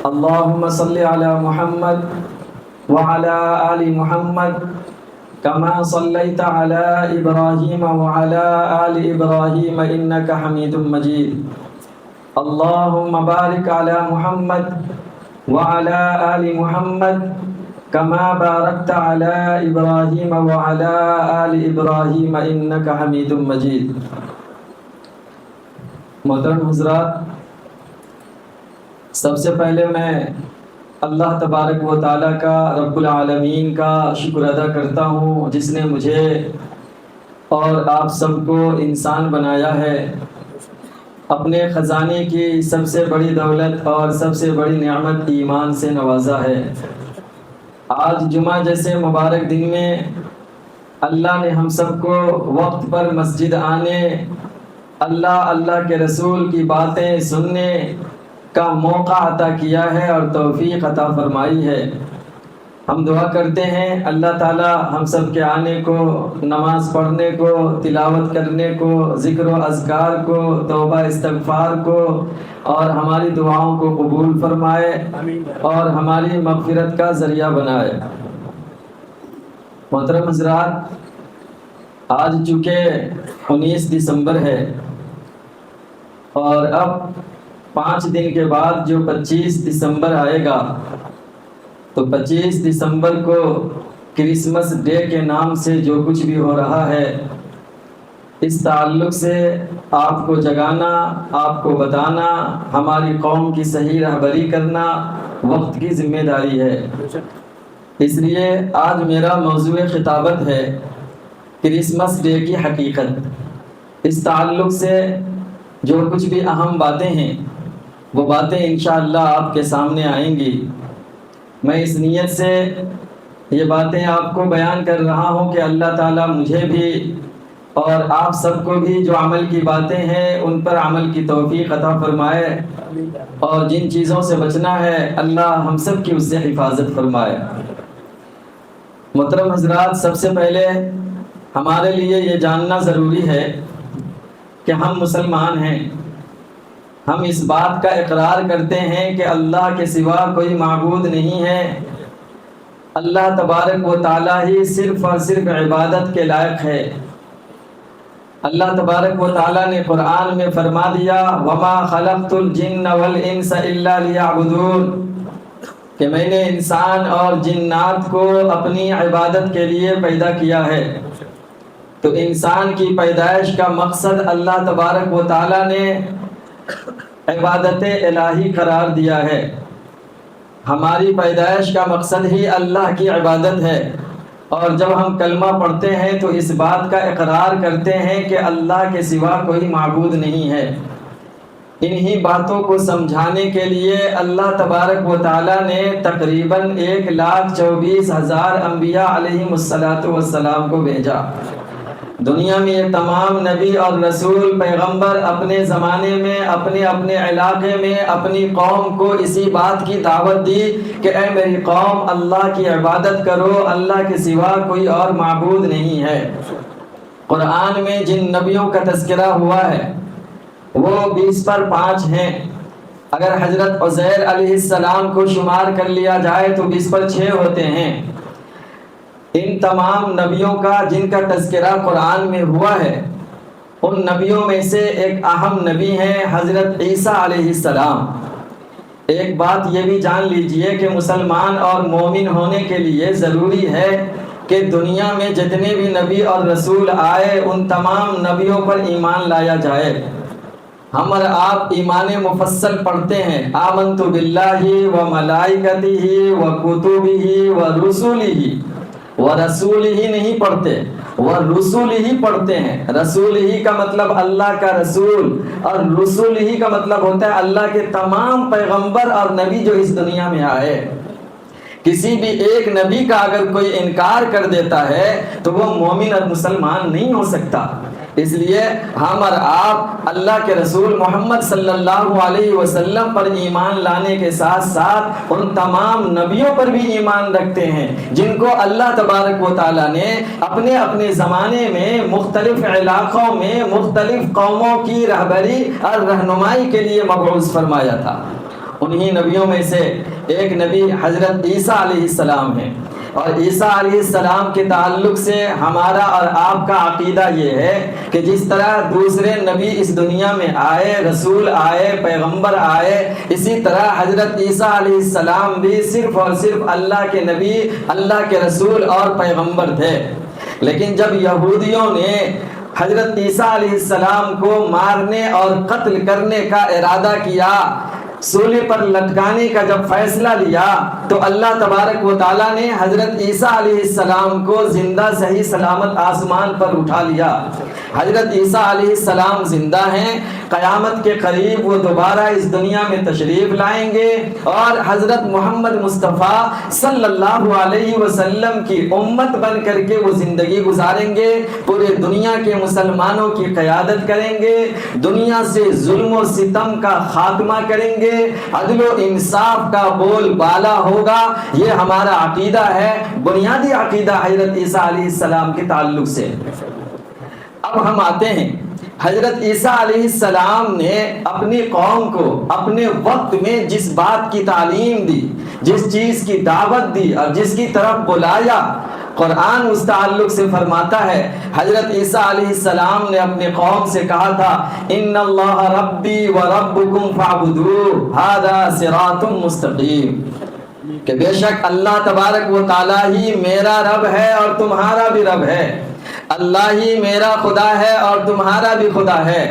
اللهم صل على محمد وعلى آل محمد كما صليت على إبراهيم وعلى آل إبراهيم إنك حميد مجيد. اللهم بارك على محمد وعلى آل محمد كما باركت على إبراهيم وعلى آل إبراهيم إنك حميد مجيد. محترم حضرات، سب سے پہلے میں اللہ تبارک و تعالیٰ کا، رب العالمین کا شکر ادا کرتا ہوں جس نے مجھے اور آپ سب کو انسان بنایا ہے، اپنے خزانے کی سب سے بڑی دولت اور سب سے بڑی نعمت ایمان سے نوازا ہے۔ آج جمعہ جیسے مبارک دن میں اللہ نے ہم سب کو وقت پر مسجد آنے، اللہ کے رسول کی باتیں سننے کا موقع عطا کیا ہے اور توفیق عطا فرمائی ہے۔ ہم دعا کرتے ہیں اللہ تعالی ہم سب کے آنے کو، نماز پڑھنے کو، تلاوت کرنے کو، ذکر و اذکار کو، توبہ استغفار کو اور ہماری دعاؤں کو قبول فرمائے اور ہماری مغفرت کا ذریعہ بنائے۔ محترم حضرات، آج چونکہ 19 دسمبر ہے اور اب 5 دن کے بعد جو 25 دسمبر آئے گا، تو 25 دسمبر کو کرسمس ڈے کے نام سے جو کچھ بھی ہو رہا ہے، اس تعلق سے آپ کو جگانا، آپ کو بتانا، ہماری قوم کی صحیح رہبری کرنا وقت کی ذمہ داری ہے۔ اس لیے آج میرا موضوع خطابت ہے کرسمس ڈے کی حقیقت۔ اس تعلق سے جو کچھ بھی اہم باتیں ہیں وہ باتیں انشاءاللہ آپ کے سامنے آئیں گی۔ میں اس نیت سے یہ باتیں آپ کو بیان کر رہا ہوں کہ اللہ تعالیٰ مجھے بھی اور آپ سب کو بھی جو عمل کی باتیں ہیں ان پر عمل کی توفیق عطا فرمائے، اور جن چیزوں سے بچنا ہے اللہ ہم سب کی اس سے حفاظت فرمائے۔ محترم حضرات، سب سے پہلے ہمارے لیے یہ جاننا ضروری ہے کہ ہم مسلمان ہیں۔ ہم اس بات کا اقرار کرتے ہیں کہ اللہ کے سوا کوئی معبود نہیں ہے، اللہ تبارک و تعالیٰ ہی صرف اور صرف عبادت کے لائق ہے۔ اللہ تبارک و تعالیٰ نے قرآن میں فرما دیا وَمَا خَلَقْتُ الْجِنَّ وَالْإِنسَ إِلَّا لِيَعْبُدُونَ، کہ میں نے انسان اور جنات کو اپنی عبادت کے لیے پیدا کیا ہے۔ تو انسان کی پیدائش کا مقصد اللہ تبارک و تعالیٰ نے عبادت الہی قرار دیا ہے۔ ہماری پیدائش کا مقصد ہی اللہ کی عبادت ہے، اور جب ہم کلمہ پڑھتے ہیں تو اس بات کا اقرار کرتے ہیں کہ اللہ کے سوا کوئی معبود نہیں ہے۔ انہی باتوں کو سمجھانے کے لیے اللہ تبارک و تعالیٰ نے تقریباً 1,24,000 انبیاء علیہم السلام کو بھیجا۔ دنیا میں یہ تمام نبی اور رسول پیغمبر اپنے زمانے میں اپنے علاقے میں اپنی قوم کو اسی بات کی دعوت دی کہ اے میری قوم، اللہ کی عبادت کرو، اللہ کے سوا کوئی اور معبود نہیں ہے۔ قرآن میں جن نبیوں کا تذکرہ ہوا ہے وہ 20 پر 5 ہیں۔ اگر حضرت عزیر علیہ السلام کو شمار کر لیا جائے تو 20 پر 6 ہوتے ہیں۔ ان تمام نبیوں کا جن کا تذکرہ قرآن میں ہوا ہے، ان نبیوں میں سے ایک اہم نبی ہیں حضرت عیسیٰ علیہ السلام۔ ایک بات یہ بھی جان لیجئے کہ مسلمان اور مومن ہونے کے لیے ضروری ہے کہ دنیا میں جتنے بھی نبی اور رسول آئے ان تمام نبیوں پر ایمان لایا جائے۔ ہم اور آپ ایمان مفصل پڑھتے ہیں، آمنت باللہ و ملائکتہ و کتبہ و رسولہ، ورسول ہی نہیں پڑھتے، ورسول ہی پڑھتے ہیں۔ رسول ہی کا مطلب اللہ کا رسول، اور رسول ہی کا مطلب ہوتا ہے اللہ کے تمام پیغمبر اور نبی جو اس دنیا میں آئے۔ کسی بھی ایک نبی کا اگر کوئی انکار کر دیتا ہے تو وہ مومن اور مسلمان نہیں ہو سکتا۔ اس لیے ہم اور آپ اللہ کے رسول محمد صلی اللہ علیہ وسلم پر ایمان لانے کے ساتھ ساتھ ان تمام نبیوں پر بھی ایمان رکھتے ہیں جن کو اللہ تبارک و تعالیٰ نے اپنے اپنے زمانے میں مختلف علاقوں میں مختلف قوموں کی رہبری اور رہنمائی کے لیے مبعوث فرمایا تھا۔ انہی نبیوں میں سے ایک نبی حضرت عیسیٰ علیہ السلام ہیں، اور عیسیٰ علیہ السلام کے تعلق سے ہمارا اور آپ کا عقیدہ یہ ہے کہ جس طرح دوسرے نبی اس دنیا میں آئے، رسول آئے، پیغمبر آئے، اسی طرح حضرت عیسیٰ علیہ السلام بھی صرف اور صرف اللہ کے نبی، اللہ کے رسول اور پیغمبر تھے۔ لیکن جب یہودیوں نے حضرت عیسیٰ علیہ السلام کو مارنے اور قتل کرنے کا ارادہ کیا، سولی پر لٹکانے کا جب فیصلہ لیا، تو اللہ تبارک و تعالیٰ نے حضرت عیسیٰ علیہ السلام کو زندہ صحیح سلامت آسمان پر اٹھا لیا۔ حضرت عیسیٰ علیہ السلام زندہ ہیں، قیامت کے قریب وہ دوبارہ اس دنیا میں تشریف لائیں گے اور حضرت محمد مصطفیٰ صلی اللہ علیہ وسلم کی امت بن کر کے وہ زندگی گزاریں گے، پورے دنیا کے مسلمانوں کی قیادت کریں گے، دنیا سے ظلم و ستم کا خاتمہ کریں گے، عدل و انصاف کا بول بالا ہوگا۔ یہ ہمارا عقیدہ ہے، بنیادی عقیدہ حضرت عیسیٰ علیہ السلام کے تعلق سے۔ اب ہم آتے ہیں، حضرت عیسیٰ علیہ السلام نے اپنی قوم کو اپنے وقت میں جس بات کی تعلیم دی، جس چیز کی دعوت دی اور جس کی طرف بلایا، قرآن اس تعلق سے فرماتا ہے، حضرت عیسیٰ علیہ السلام نے اپنے قوم سے کہا تھا، ان اللہ ربی و ربکم فاعبدوہ ھذا صراط مستقیم، کہ بے شک اللہ تبارک و تعالیٰ ہی میرا رب ہے اور تمہارا بھی رب ہے، اللہ ہی میرا خدا ہے اور تمہارا بھی خدا ہے،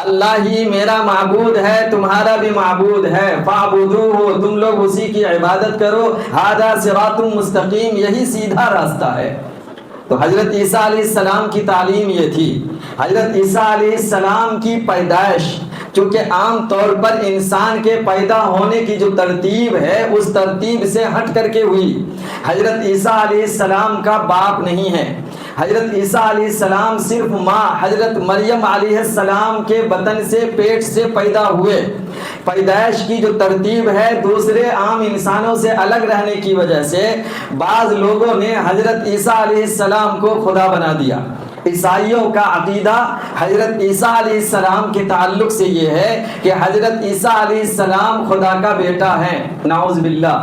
اللہ ہی میرا معبود ہے، تمہارا بھی معبود ہے، فاعبدوہ، تم لوگ اسی کی عبادت کرو، ھذا صراط مستقیم، یہی سیدھا راستہ ہے۔ تو حضرت عیسیٰ علیہ السلام کی تعلیم یہ تھی۔ حضرت عیسیٰ علیہ السلام کی پیدائش چونکہ عام طور پر انسان کے پیدا ہونے کی جو ترتیب ہے اس ترتیب سے ہٹ کر کے ہوئی۔ حضرت عیسیٰ علیہ السلام کا باپ نہیں ہے، حضرت عیسیٰ علیہ السلام صرف ماں حضرت مریم علیہ السلام کے بطن سے، پیٹ سے پیدا ہوئے۔ پیدائش کی جو ترتیب ہے دوسرے عام انسانوں سے الگ رہنے کی وجہ سے بعض لوگوں نے حضرت عیسیٰ علیہ السلام کو خدا بنا دیا۔ عیسائیوں کا عقیدہ حضرت عیسیٰ علیہ السلام کے تعلق سے یہ ہے کہ حضرت عیسیٰ علیہ السلام خدا کا بیٹا ہے، نعوذ باللہ،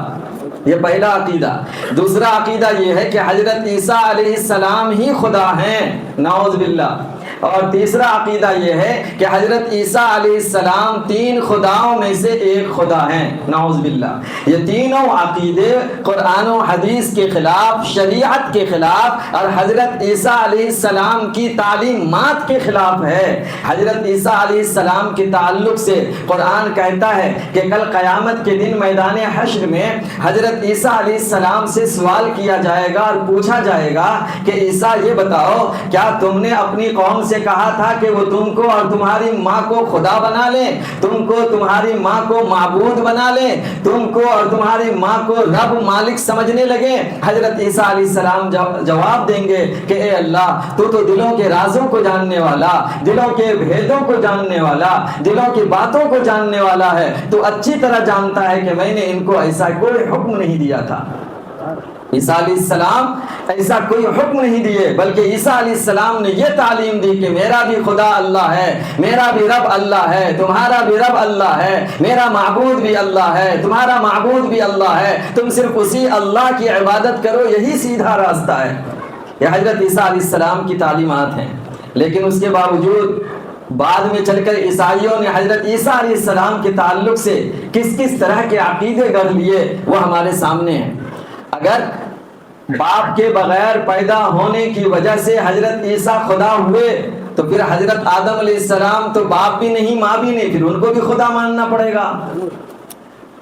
یہ پہلا عقیدہ۔ دوسرا عقیدہ یہ ہے کہ حضرت عیسیٰ علیہ السلام ہی خدا ہیں، نعوذ باللہ۔ اور تیسرا عقیدہ یہ ہے کہ حضرت عیسیٰ علیہ السلام تین خداؤں میں سے ایک خدا ہیں، نعوذ باللہ۔ یہ تینوں عقیدے قرآن و حدیث کے خلاف، شریعت کے خلاف اور حضرت عیسیٰ علیہ السلام کی تعلیمات کے خلاف ہے۔ حضرت عیسیٰ علیہ السلام کے تعلق سے قرآن کہتا ہے کہ کل قیامت کے دن میدان حشر میں حضرت عیسیٰ علیہ السلام سے سوال کیا جائے گا اور پوچھا جائے گا کہ عیسیٰ یہ بتاؤ، کیا تم نے اپنی قوم سے کہا تھا کہ وہ تم کو اور تمہاری ماں کو خدا بنا لیں، تم کو تمہاری ماں کو معبود بنا لیں، تم کو اور تمہاری ماں کو رب مالک سمجھنے لگے؟ حضرت عیسیٰ علیہ السلام جواب دیں گے کہ اے اللہ، تو دلوں کے رازوں کو جاننے والا، دلوں کے بھیدوں کو جاننے والا، دلوں کی باتوں کو جاننے والا ہے، تو اچھی طرح جانتا ہے کہ میں نے ان کو ایسا کوئی حکم نہیں دیا تھا۔ عیسیٰ علیہ السلام ایسا کوئی حکم نہیں دیے، بلکہ عیسیٰ علیہ السلام نے یہ تعلیم دی کہ میرا بھی خدا اللہ ہے، میرا بھی رب اللہ ہے، تمہارا بھی رب اللہ ہے، میرا معبود بھی اللہ ہے، تمہارا معبود بھی اللہ ہے، تم صرف اسی اللہ کی عبادت کرو، یہی سیدھا راستہ ہے۔ یہ حضرت عیسیٰ علیہ السلام کی تعلیمات ہیں۔ لیکن اس کے باوجود بعد میں چل کر عیسائیوں نے حضرت عیسیٰ علیہ السلام کے تعلق سے کس کس طرح کے عقیدے گڑھ لیے وہ ہمارے سامنے ہیں۔ اگر باپ کے بغیر پیدا ہونے کی وجہ سے حضرت عیسیٰ خدا ہوئے تو پھر حضرت آدم علیہ السلام تو باپ بھی نہیں، ماں بھی نہیں، پھر ان کو بھی خدا ماننا پڑے گا۔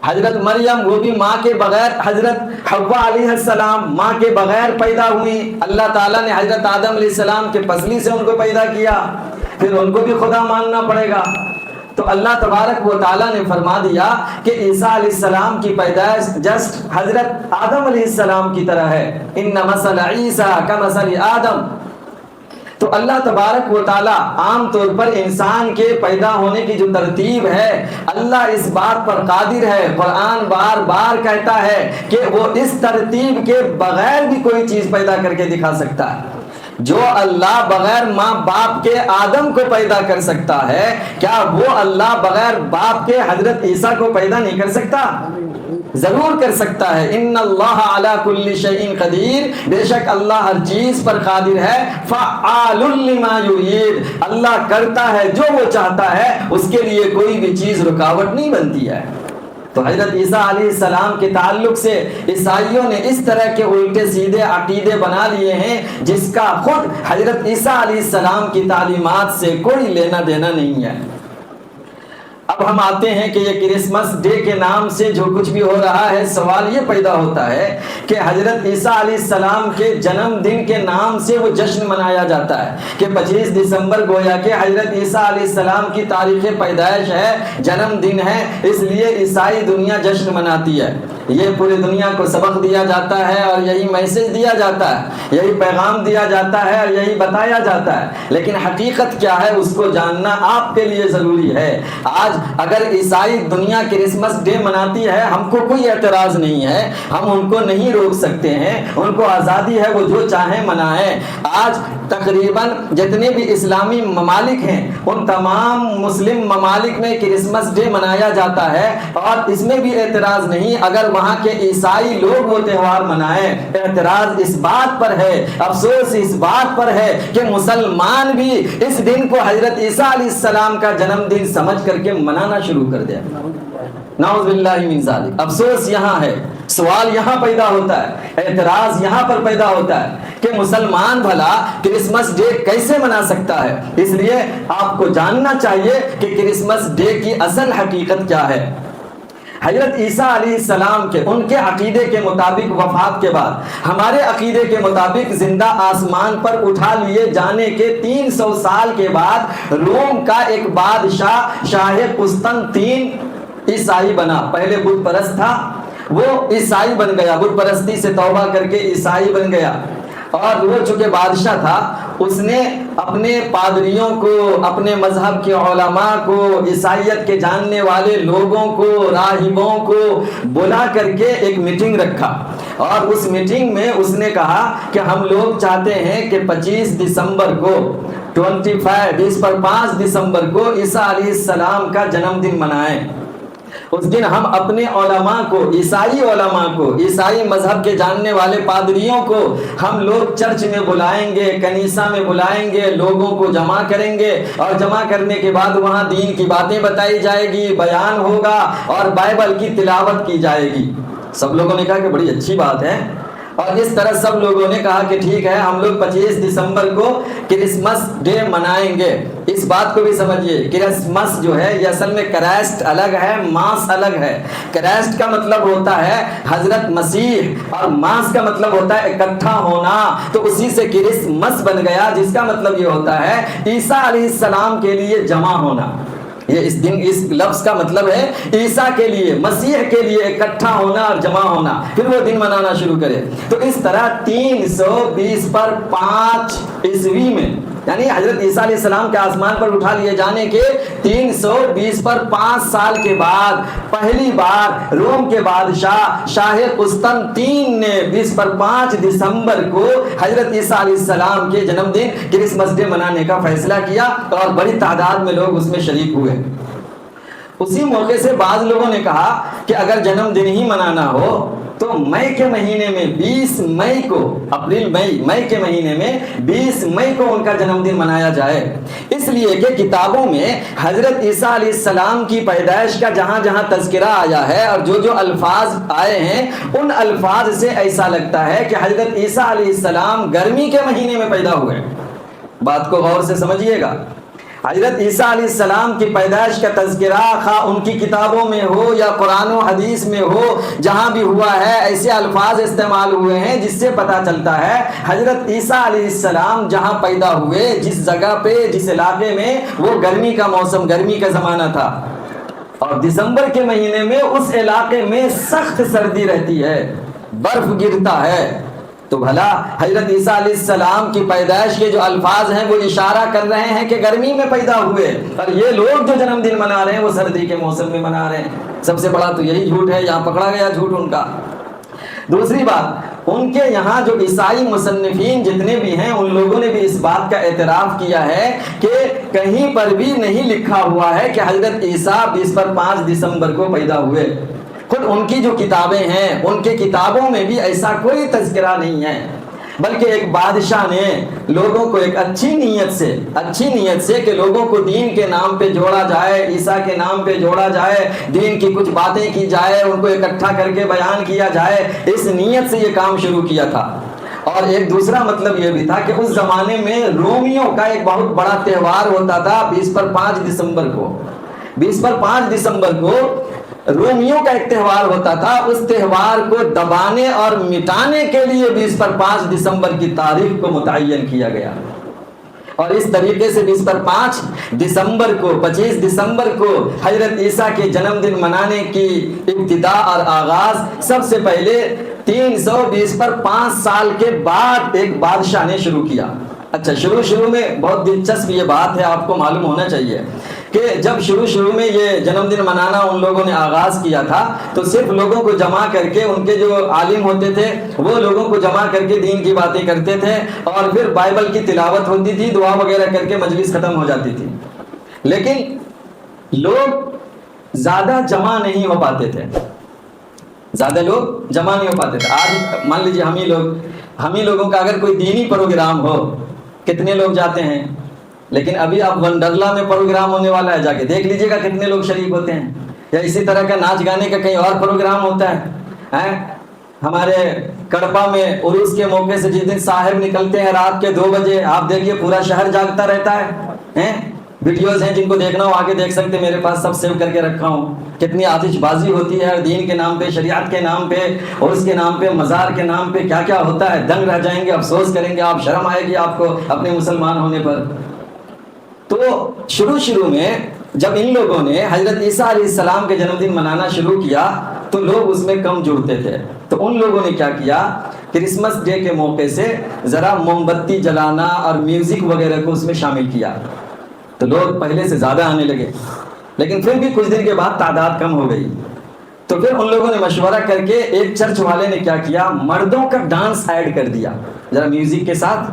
حضرت مریم وہ بھی ماں کے بغیر، حضرت حوا علیہ السلام ماں کے بغیر پیدا ہوئی، اللہ تعالیٰ نے حضرت آدم علیہ السلام کے پسلی سے ان کو پیدا کیا، پھر ان کو بھی خدا ماننا پڑے گا۔ تو اللہ تبارک و تعالیٰ نے فرما دیا کہ عیسیٰ علیہ السلام کی پیدائش جسٹ حضرت آدم علیہ السلام کی طرح ہے، ان مثل عیسیٰ کمثل آدم۔ تو اللہ تبارک و تعالیٰ عام طور پر انسان کے پیدا ہونے کی جو ترتیب ہے، اللہ اس بات پر قادر ہے، قرآن بار بار کہتا ہے کہ وہ اس ترتیب کے بغیر بھی کوئی چیز پیدا کر کے دکھا سکتا ہے۔ جو اللہ بغیر ماں باپ کے آدم کو پیدا کر سکتا ہے، کیا وہ اللہ بغیر باپ کے حضرت عیسیٰ کو پیدا نہیں کر سکتا؟ ضرور کر سکتا ہے۔ ان اللہ علی کل شیء قدیر، بے شک اللہ ہر چیز پر قادر ہے۔ فعال لما یرید، اللہ کرتا ہے جو وہ چاہتا ہے، اس کے لیے کوئی بھی چیز رکاوٹ نہیں بنتی ہے۔ تو حضرت عیسیٰ علیہ السلام کے تعلق سے عیسائیوں نے اس طرح کے الٹے سیدھے عقیدے بنا لیے ہیں جس کا خود حضرت عیسیٰ علیہ السلام کی تعلیمات سے کوئی لینا دینا نہیں ہے۔ اب ہم آتے ہیں کہ یہ کرسمس ڈے کے نام سے جو کچھ بھی ہو رہا ہے، سوال یہ پیدا ہوتا ہے کہ حضرت عیسیٰ علیہ السلام کے جنم دن کے نام سے وہ جشن منایا جاتا ہے کہ 25 دسمبر گویا کہ حضرت عیسیٰ علیہ السلام کی تاریخ پیدائش ہے، جنم دن ہے، اس لیے عیسائی دنیا جشن مناتی ہے۔ یہ پوری دنیا کو سبق دیا جاتا ہے اور یہی میسج دیا جاتا ہے، یہی پیغام دیا جاتا ہے اور یہی بتایا جاتا ہے، لیکن حقیقت کیا ہے اس کو جاننا آپ کے لیے ضروری ہے۔ آج اگر عیسائی دنیا کرسمس ڈے مناتی ہے، ہم کو کوئی اعتراض نہیں ہے، ہم ان کو نہیں روک سکتے ہیں، ان کو آزادی ہے، وہ جو چاہیں منائیں۔ آج تقریباً جتنے بھی اسلامی ممالک ہیں ان تمام مسلم ممالک میں کرسمس ڈے منایا جاتا ہے اور اس میں بھی اعتراض نہیں اگر وہاں کے عیسائی لوگ وہ تہوار منائیں۔ اعتراض اس بات پر ہے، افسوس اس بات پر ہے کہ مسلمان بھی اس دن کو حضرت عیسیٰ علیہ السلام کا جنم دن سمجھ کر کے منانا شروع کر دیا۔ نعوذ باللہ من ذالک۔ افسوس یہاں ہے، سوال یہاں پیدا ہوتا ہے، اعتراض یہاں پر پیدا ہوتا ہے کہ مسلمان بھلا کرسمس ڈے کیسے منا سکتا ہے؟ اس لیے آپ کو جاننا چاہیے کہ کرسمس ڈے کی اصل حقیقت کیا ہے۔ حضرت عیسیٰ علیہ السلام کے ان کے عقیدے کے مطابق وفات کے بعد ہمارے عقیدے کے مطابق زندہ آسمان پر اٹھا لیے جانے کے 300 سال کے بعد روم کا ایک بادشاہ شاہ قسطنطین عیسائی بنا۔ پہلے بت پرست تھا، وہ عیسائی بن گیا، بت پرستی سے توبہ کر کے عیسائی بن گیا، اور وہ چونکہ بادشاہ تھا اس نے اپنے پادریوں کو، اپنے مذہب کے علماء کو، عیسائیت کے جاننے والے لوگوں کو، راہبوں کو بلا کر کے ایک میٹنگ رکھا، اور اس میٹنگ میں اس نے کہا کہ ہم لوگ چاہتے ہیں کہ 25 دسمبر کو 5 دسمبر کو عیسیٰ علیہ السلام کا جنم دن منائیں۔ اس دن ہم اپنے علماء کو، عیسائی علماء کو، عیسائی مذہب کے جاننے والے پادریوں کو ہم لوگ چرچ میں بلائیں گے، کنیسہ میں بلائیں گے، لوگوں کو جمع کریں گے، اور جمع کرنے کے بعد وہاں دین کی باتیں بتائی جائے گی، بیان ہوگا اور بائبل کی تلاوت کی جائے گی۔ سب لوگوں نے کہا کہ بڑی اچھی بات ہے، اور اس طرح سب لوگوں نے کہا کہ ٹھیک ہے ہم لوگ 25 دسمبر کو کرسمس ڈے منائیں گے۔ اس بات کو بھی سمجھیے، کرسمس جو ہے یہ اصل میں کرائسٹ الگ ہے، ماس الگ ہے۔ کرائسٹ کا مطلب ہوتا ہے حضرت مسیح، اور ماس کا مطلب ہوتا ہے اکٹھا ہونا، تو اسی سے کرسمس بن گیا، جس کا مطلب یہ ہوتا ہے عیسیٰ علیہ السلام کے لیے جمع ہونا۔ یہ اس دن، اس لفظ کا مطلب ہے عیسیٰ کے لیے، مسیح کے لیے اکٹھا ہونا اور جمع ہونا، پھر وہ دن منانا شروع کرے۔ تو اس طرح 320 پر 5 عیسوی میں، یعنی حضرت عیسیٰ علیہ السلام کے آسمان پر اٹھا لیے جانے کے 320 پر 5 سال کے بعد پہلی بار روم کے بادشاہ شاہ قسطنطین نے 20 پر 5 دسمبر کو حضرت عیسیٰ علیہ السلام کے جنم دن کرسمس ڈے منانے کا فیصلہ کیا، اور بڑی تعداد میں لوگ اس میں شریک ہوئے۔ اسی موقع سے بعض لوگوں نے کہا کہ اگر جنم دن ہی منانا ہو تو مئی کے مہینے میں 20 مئی کو، مئی کے مہینے میں 20 مئی کو ان کا جنم دن منایا جائے، اس لیے کہ کتابوں میں حضرت عیسیٰ علیہ السلام کی پیدائش کا جہاں جہاں تذکرہ آیا ہے اور جو جو الفاظ آئے ہیں ان الفاظ سے ایسا لگتا ہے کہ حضرت عیسیٰ علیہ السلام گرمی کے مہینے میں پیدا ہوئے۔ بات کو غور سے سمجھیے گا، حضرت عیسیٰ علیہ السلام کی پیدائش کا تذکرہ خواہ ان کی کتابوں میں ہو یا قرآن و حدیث میں ہو، جہاں بھی ہوا ہے ایسے الفاظ استعمال ہوئے ہیں جس سے پتہ چلتا ہے حضرت عیسیٰ علیہ السلام جہاں پیدا ہوئے، جس جگہ پہ، جس علاقے میں، وہ گرمی کا موسم، گرمی کا زمانہ تھا، اور دسمبر کے مہینے میں اس علاقے میں سخت سردی رہتی ہے، برف گرتا ہے۔ تو بھلا حضرت عیسیٰ علیہ السلام کی پیدائش کے جو الفاظ ہیں وہ اشارہ کر رہے ہیں کہ گرمی میں پیدا ہوئے، اور یہ لوگ جو جنم دن منا رہے ہیں وہ سردی کے موسم میں منا رہے ہیں۔ سب سے بڑا تو یہی جھوٹ ہے، یہاں پکڑا گیا جھوٹ ان کا۔ دوسری بات، ان کے یہاں جو عیسائی مصنفین جتنے بھی ہیں ان لوگوں نے بھی اس بات کا اعتراف کیا ہے کہ کہیں پر بھی نہیں لکھا ہوا ہے کہ حضرت عیسیٰ 5 دسمبر کو پیدا ہوئے. خود ان کی جو کتابیں ہیں ان کے کتابوں میں بھی ایسا کوئی تذکرہ نہیں ہے، بلکہ ایک بادشاہ نے لوگوں کو ایک اچھی نیت سے کہ لوگوں کو دین کے نام پہ جوڑا جائے، عیسیٰ کے نام پہ جوڑا جائے، دین کی کچھ باتیں کی جائے، ان کو اکٹھا کر کے بیان کیا جائے، اس نیت سے یہ کام شروع کیا تھا. اور ایک دوسرا مطلب یہ بھی تھا کہ اس زمانے میں رومیوں کا ایک بہت بڑا تہوار ہوتا تھا 5 دسمبر کو. 5 دسمبر کو رومیوں کا ایک تہوار ہوتا تھا. اس تہوار کو دبانے اور مٹانے کے لیے 5 دسمبر کی تاریخ کو متعین کیا گیا. اور اس طریقے سے 5 دسمبر کو 25 دسمبر کو حضرت عیسیٰ کے جنم دن منانے کی ابتدا اور آغاز سب سے پہلے 320 پر 5 سال کے بعد ایک بادشاہ نے شروع کیا. اچھا، شروع میں بہت دلچسپ یہ بات ہے، آپ کو معلوم ہونا چاہیے کہ جب شروع میں یہ جنم دن منانا ان لوگوں نے آغاز کیا تھا تو صرف لوگوں کو جمع کر کے، ان کے جو عالم ہوتے تھے وہ لوگوں کو جمع کر کے دین کی باتیں کرتے تھے، اور پھر بائبل کی تلاوت ہوتی تھی، دعا وغیرہ کر کے مجلس ختم ہو جاتی تھی. لیکن لوگ زیادہ جمع نہیں ہو پاتے تھے. آج مان لیجیے ہم ہی لوگوں کا اگر کوئی دینی پروگرام ہو، کتنے لوگ جاتے ہیں؟ لیکن ابھی اب ونڈرلا میں پروگرام ہونے والا ہے، جا کے دیکھ لیجئے گا کتنے لوگ شریک ہوتے ہیں. یا اسی طرح کا ناچ گانے کا کہیں اور پروگرام ہوتا ہے. ہمارے کڑپا میں عروس کے موقع سے جس دن صاحب نکلتے ہیں رات کے 2 بجے، آپ دیکھیے پورا شہر جاگتا رہتا ہے. ویڈیوز ہیں، جن کو دیکھنا ہو آگے دیکھ سکتے، میرے پاس سب سیو کر کے رکھا ہوں. کتنی آتش بازی ہوتی ہے دین کے نام پہ، شریعت کے نام پہ، اور اس کے نام پہ، مزار کے نام پہ کیا کیا ہوتا ہے. دنگ رہ جائیں گے، افسوس کریں گے آپ، شرم آئے گی آپ کو اپنے مسلمان ہونے پر. تو شروع میں جب ان لوگوں نے حضرت عیسیٰ علیہ السلام کے جنم دن منانا شروع کیا تو لوگ اس میں کم جڑتے تھے. تو ان لوگوں نے کیا کیا، کرسمس ڈے کے موقع سے ذرا موم بتی جلانا اور میوزک وغیرہ کو اس میں شامل کیا. تو لوگ پہلے سے زیادہ آنے لگے، لیکن پھر بھی کچھ دن کے بعد تعداد کم ہو گئی. تو پھر ان لوگوں نے مشورہ کر کے ایک چرچ والے نے کیا کیا، مردوں کا ڈانس ایڈ کر دیا، ذرا میوزک کے ساتھ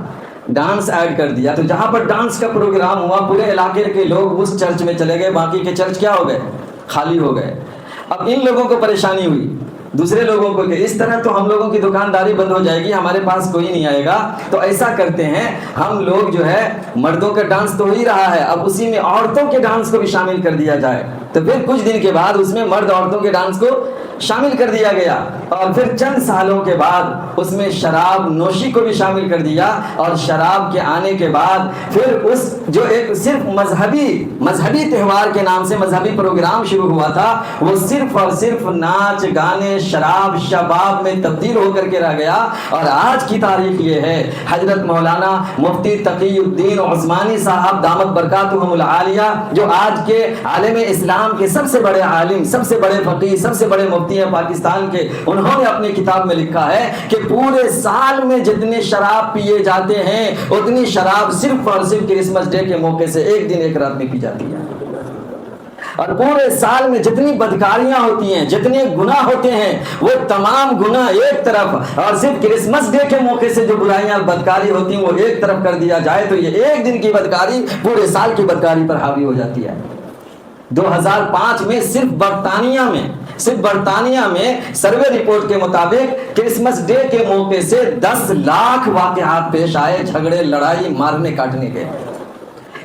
ڈانس ایڈ کر دیا. تو جہاں پر ڈانس کا پروگرام ہوا پورے علاقے کے لوگ اس چرچ میں چلے گئے، باقی کے چرچ کیا ہو گئے، خالی ہو گئے. اب ان لوگوں کو پریشانی ہوئی، دوسرے لوگوں کو، کہ اس طرح تو ہم لوگوں کی دکانداری بند ہو جائے گی، ہمارے پاس کوئی نہیں آئے گا. تو ایسا کرتے ہیں ہم لوگ جو ہے مردوں کا ڈانس تو ہو ہی رہا ہے، اب اسی میں عورتوں کے ڈانس کو بھی شامل کر دیا جائے. تو پھر کچھ دن کے بعد اس میں مرد عورتوں کے ڈانس کو شامل کر دیا گیا، اور پھر چند سالوں کے بعد اس میں شراب نوشی کو بھی شامل کر دیا. اور شراب کے آنے کے بعد پھر اس جو ایک صرف مذہبی تہوار کے نام سے مذہبی پروگرام شروع ہوا تھا، وہ صرف اور صرف ناچ گانے شراب شباب میں تبدیل ہو کر کے رہ گیا. اور آج کی تاریخ یہ ہے، حضرت مولانا مفتی تقی الدین عثمانی صاحب دامت برکاتہم العالیہ، جو آج کے عالم اسلام کے سب سے بڑے عالم، سب سے بڑے فقیہ، سب سے بڑے مفتی ہیں پاکستان کے، انہوں نے اپنی کتاب میں لکھا ہے کہ پورے سال میں جتنے شراب پیے جاتے ہیں اتنی شراب صرف اور صرف کرسمس ڈے کے موقع سے ایک دن ایک رات میں پی جاتی ہے. اور پورے سال میں جتنی بدکاریاں ہوتی ہیں، جتنے گناہ ہوتے ہیں، وہ تمام گناہ ایک طرف، اور صرف کرسمس ڈے کے موقع سے جو برائیاں اور بدکاری ہوتی ہیں وہ ایک طرف کر دیا جائے تو یہ ایک دن کی بدکاری پورے سال کی بدکاری پر حاوی ہو جاتی ہے. 2005 میں صرف برطانیہ میں سروے رپورٹ کے مطابق کرسمس ڈے کے موقع سے 10 لاکھ واقعات پیش آئے، جھگڑے، لڑائی، مارنے کاٹنے کے.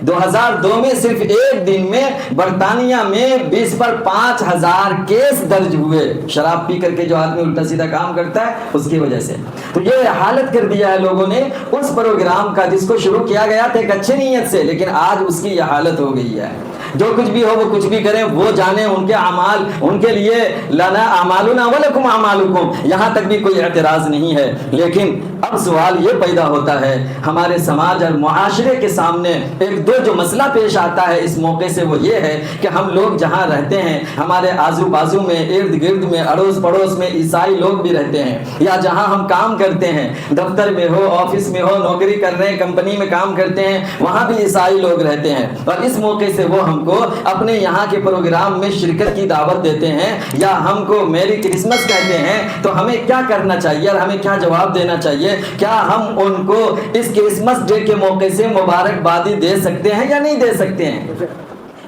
2002 میں صرف ایک دن میں برطانیہ میں 20 پر 5,000 کیس درج ہوئے، شراب پی کر کے جو آدمی الٹا سیدھا کام کرتا ہے اس کی وجہ سے. تو یہ حالت کر دیا ہے لوگوں نے اس پروگرام کا جس کو شروع کیا گیا تھا ایک اچھی نیت سے، لیکن آج اس کی یہ حالت ہو گئی ہے. جو کچھ بھی ہو وہ کچھ بھی کریں، وہ جانیں، ان کے اعمال ان کے لیے لنا اعمالنا ولکم اعمالکم، یہاں تک بھی کوئی اعتراض نہیں ہے. لیکن اب سوال یہ پیدا ہوتا ہے ہمارے سماج اور معاشرے کے سامنے ایک دو جو مسئلہ پیش آتا ہے اس موقع سے، وہ یہ ہے کہ ہم لوگ جہاں رہتے ہیں، ہمارے آزو بازو میں، ارد گرد میں، اڑوس پڑوس میں عیسائی لوگ بھی رہتے ہیں، یا جہاں ہم کام کرتے ہیں، دفتر میں ہو، آفس میں ہو، نوکری کر رہے ہیں، کمپنی میں کام کرتے ہیں، وہاں بھی عیسائی لوگ رہتے ہیں. اور اس موقع سے وہ ہم کو اپنے یہاں کے پروگرام میں شرکت کی دعوت دیتے ہیں یا ہم کو میری کرسمس کہتے ہیں، تو ہمیں کیا کرنا چاہیے اور ہمیں کیا جواب دینا چاہیے؟ کیا ہم ان کو اس کرسمس ڈے کے موقع سے مبارکبادی دے سکتے ہیں یا نہیں دے سکتے ہیں؟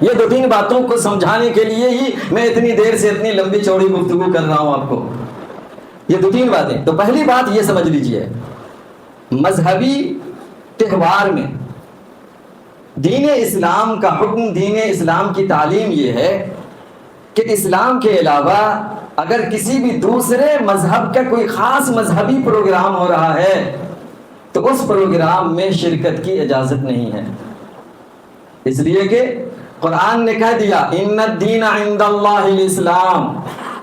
یہ دو تین باتوں کو سمجھانے کے لیے ہی میں اتنی دیر سے اتنی لمبی چوڑی گفتگو کر رہا ہوں آپ کو. یہ دو تین باتیں. تو پہلی بات یہ سمجھ لیجئے، مذہبی تہوار میں دین اسلام کا حکم، دین اسلام کی تعلیم یہ ہے کہ اسلام کے علاوہ اگر کسی بھی دوسرے مذہب کا کوئی خاص مذہبی پروگرام ہو رہا ہے تو اس پروگرام میں شرکت کی اجازت نہیں ہے. اس لیے کہ قرآن نے کہہ دیا ان الدین عند اللہ الاسلام،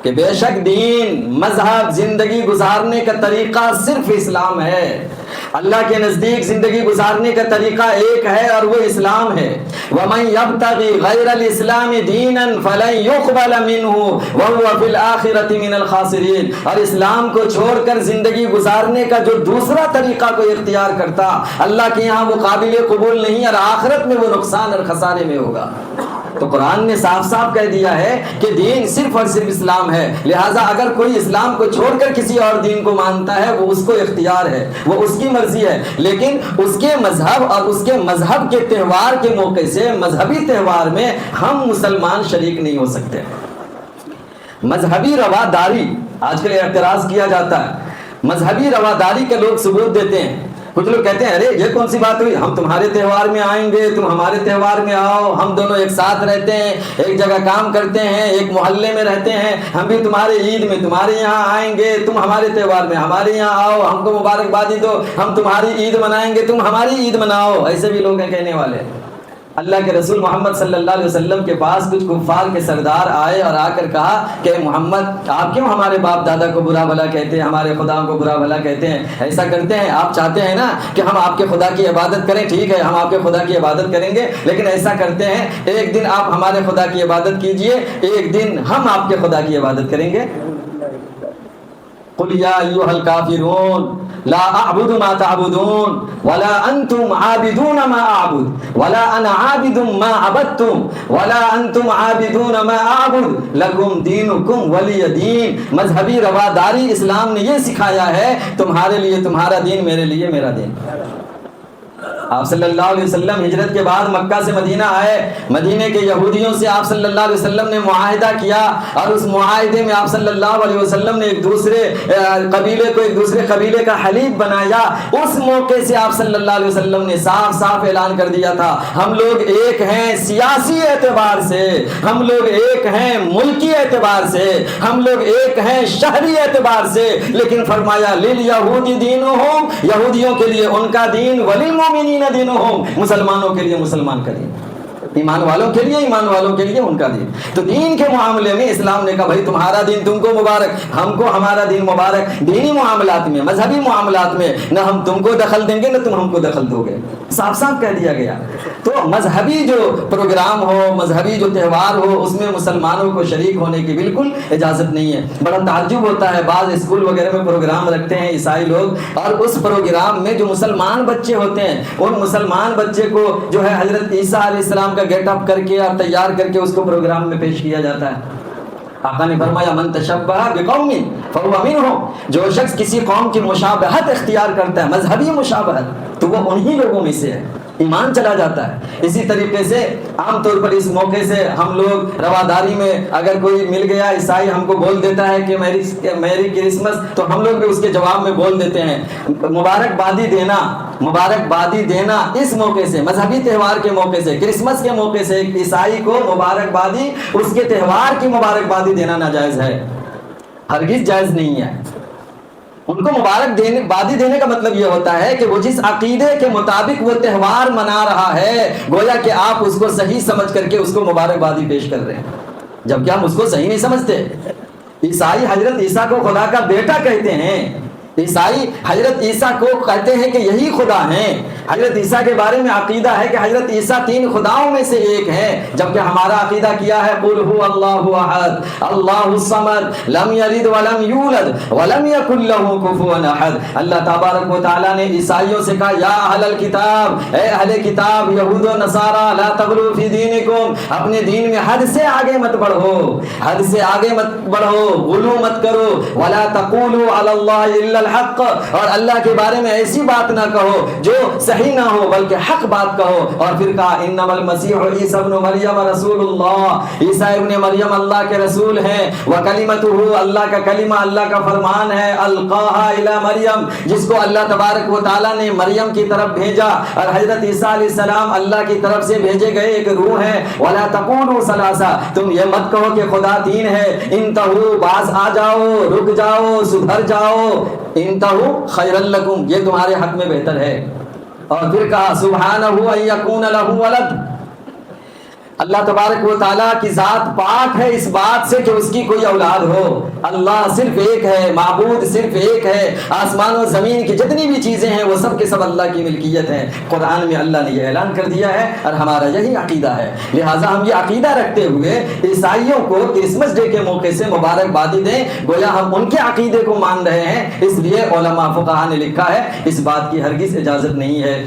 کہ بے شک دین، مذہب، زندگی گزارنے کا طریقہ صرف اسلام ہے. اللہ کے نزدیک زندگی گزارنے کا طریقہ ایک ہے اور وہ اسلام ہے. وَمَن يَبْتَغِ غَيْرَ الْإِسْلَامِ دِينًا فَلَن يُقْبَلَ مِنْهُ وَهُوَ فِي الْآخِرَةِ مِنَ الْخَاسِرِينَ. اور اسلام کو چھوڑ کر زندگی گزارنے کا جو دوسرا طریقہ کو اختیار کرتا، اللہ کے یہاں وہ قابل قبول نہیں اور آخرت میں وہ نقصان اور خسارے میں ہوگا. تو قرآن نے صاف صاف کہہ دیا ہے کہ دین صرف اور صرف اسلام ہے. لہٰذا اگر کوئی اسلام کو چھوڑ کر کسی اور دین کو مانتا ہے وہ اس کو اختیار ہے، وہ اس کی مرضی ہے، لیکن اس کے مذہب اور اس کے مذہب کے تہوار کے موقع سے، مذہبی تہوار میں ہم مسلمان شریک نہیں ہو سکتے. مذہبی رواداری، آج کل اعتراض کیا جاتا ہے، مذہبی رواداری کے لوگ ثبوت دیتے ہیں. کچھ لوگ کہتے ہیں ارے یہ کون سی بات ہوئی، ہم تمہارے تہوار میں آئیں گے، تم ہمارے تہوار میں آؤ، ہم دونوں ایک ساتھ رہتے ہیں، ایک جگہ کام کرتے ہیں، ایک محلے میں رہتے ہیں، ہم بھی تمہارے عید میں تمہارے یہاں آئیں گے، تم ہمارے تہوار میں ہمارے یہاں آؤ، ہم کو مبارکبادی دو، ہم تمہاری عید منائیں گے، تم ہماری عید مناؤ. ایسے بھی لوگ ہیں کہنے والے. اللہ کے رسول محمد صلی اللہ علیہ وسلم کے پاس کچھ کفار کے سردار آئے اور آ کر کہا کہ محمد آپ کیوں ہمارے باپ دادا کو برا بھلا کہتے ہیں، ہمارے خدا کو برا بھلا کہتے ہیں؟ ایسا کرتے ہیں، آپ چاہتے ہیں نا کہ ہم آپ کے خدا کی عبادت کریں، ٹھیک ہے ہم آپ کے خدا کی عبادت کریں گے، لیکن ایسا کرتے ہیں ایک دن آپ ہمارے خدا کی عبادت کیجئے، ایک دن ہم آپ کے خدا کی عبادت کریں گے. قل یا ایھا الکافرون لا اعبد ما تعبدون ولا انتم عابدون ما اعبد ولا انا عابد ما عبدتم ولا انتم عابدون ما اعبد لکم دینکم ولی دین. مذہبی رواداری اسلام نے یہ سکھایا ہے، تمہارے لیے تمہارا دین، میرے لیے میرا دین. آپ صلی اللہ علیہ وسلم ہجرت کے بعد مکہ سے مدینہ آئے. مدینے کے یہودیوں سے آپ صلی اللہ علیہ وسلم نے معاہدہ کیا اور اس معاہدے میں آپ صلی اللہ علیہ وسلم نے ایک دوسرے قبیلے کو ایک دوسرے قبیلے کا حلیف بنایا. اس موقع سے آپ صلی اللہ علیہ وسلم نے صاف صاف اعلان کر دیا تھا ہم لوگ ایک ہیں سیاسی اعتبار سے، ہم لوگ ایک ہیں ملکی اعتبار سے، ہم لوگ ایک ہیں شہری اعتبار سے، لیکن فرمایا لِلْيَهُودِ دِينُهُمْ، یہودیوں کے لیے ان کا دین، وَلِلْمُؤْمِنِينَ دِينُهُمْ، مسلمانوں کے لیے مسلمان کا دین، ایمان والوں کے لیے ایمان والوں کے لیے ان کا دین. تو دین کے معاملے میں اسلام نے کہا بھائی تمہارا دین تم کو مبارک، ہم کو ہمارا دین مبارک. دینی معاملات میں، مذہبی معاملات میں نہ ہم تم کو دخل دیں گے نہ تم ہم کو دخل دو گے، صاف صاف کہہ دیا گیا. تو مذہبی جو پروگرام ہو، مذہبی جو تہوار ہو، اس میں مسلمانوں کو شریک ہونے کی بالکل اجازت نہیں ہے. بڑا تعجب ہوتا ہے، بعض اسکول وغیرہ میں پروگرام رکھتے ہیں عیسائی لوگ، اور اس پروگرام میں جو مسلمان بچے ہوتے ہیں ان مسلمان بچے کو جو ہے حضرت عیسیٰ علیہ السلام کا گیٹ اپ کر کے اور تیار کر کے اس کو پروگرام میں پیش کیا جاتا ہے. آقا نے فرمایا من تشبہ بقوم فہو منہم، جو شخص کسی قوم کی مشابہت اختیار کرتا ہے، مذہبی مشابہت، تو وہ انہی لوگوں میں سے ہے، ایمان چلا جاتا ہے. اسی طریقے سے عام طور پر اس موقع سے ہم لوگ رواداری میں اگر کوئی مل گیا عیسائی ہم کو بول دیتا ہے کہ میری کرسمس، تو ہم لوگ بھی اس کے جواب میں بول دیتے ہیں مبارکبادی دینا. مبارکبادی دینا اس موقع سے، مذہبی تہوار کے موقع سے، کرسمس کے موقع سے ایک عیسائی کو مبارکبادی، اس کے تہوار کی مبارکبادی دینا ناجائز ہے، ہرگز جائز نہیں ہے. ان کو مبارکبادی دینے کا مطلب یہ ہوتا ہے کہ وہ جس عقیدے کے مطابق وہ تہوار منا رہا ہے، گویا کہ آپ اس کو صحیح سمجھ کر کے اس کو مبارکبادی پیش کر رہے ہیں، جبکہ ہم اس کو صحیح نہیں سمجھتے. عیسائی حضرت عیسیٰ کو خدا کا بیٹا کہتے ہیں، عیسائی حضرت عیسیٰ کو کہتے ہیں کہ یہی خدا ہیں. حضرت عیسیٰ کے بارے میں عقیدہ ہے کہ حضرت عیسیٰ 3 خداؤں میں سے ایک ہے، جبکہ ہمارا عقیدہ کیا ہے؟ قل هو اللہ احد اللہ الصمد لم یلد ولم یولد ولم یکن له کفوا احد. اللہ تبارک و تعالیٰ نے عیسائیوں سے کہا یا اہل الکتاب، اے اہل کتاب یہود و نصارا، لا تغلوا فی دینکم، اپنے دین میں حد سے آگے مت بڑھو، حد سے آگے مت بڑھو، غلو مت کرو. ولا تقولوا علی اللہ الا الحق، اور اللہ کے بارے میں ایسی بات نہ کہو جو صحیح نہ ہو بلکہ حق بات کہو. اور پھر کہا انما المسیح عیسی ابن مریم رسول اللہ، عیسیٰ ابن مریم اللہ کے رسول ہیں. وکلمتہ، اللہ کا کلمہ، اللہ کا فرمان ہے. القاہا الی مریم، جس کو اللہ تبارک و تعالیٰ نے مریم کی طرف بھیجا. اور حضرت عیسیٰ علیہ السلام اللہ کی طرف سے بھیجے گئے ایک روح ہے. ولا تقولوا ثلاثہ، تم یہ مت کہو کہ خدا 3 ہے. انتہو، باز آ جاؤ، رک جاؤ، سدھر جاؤ. انتہو خیر لکم، یہ تمہارے حق میں بہتر ہے. اور پھر کہا سبحانہ ان یکون لہ ولد، اللہ تبارک و تعالیٰ کی ذات پاک ہے اس بات سے کہ اس کی کوئی اولاد ہو. اللہ صرف ایک ہے، معبود صرف ایک ہے. آسمان و زمین کی جتنی بھی چیزیں ہیں وہ سب کے سب اللہ کی ملکیت ہیں. قرآن میں اللہ نے یہ اعلان کر دیا ہے اور ہمارا یہی عقیدہ ہے. لہٰذا ہم یہ عقیدہ رکھتے ہوئے عیسائیوں کو کرسمس ڈے کے موقع سے مبارکبادی دیں گویا ہم ان کے عقیدے کو مان رہے ہیں. اس لیے علماء فقہاء نے لکھا ہے اس بات کی ہرگز اجازت نہیں ہے.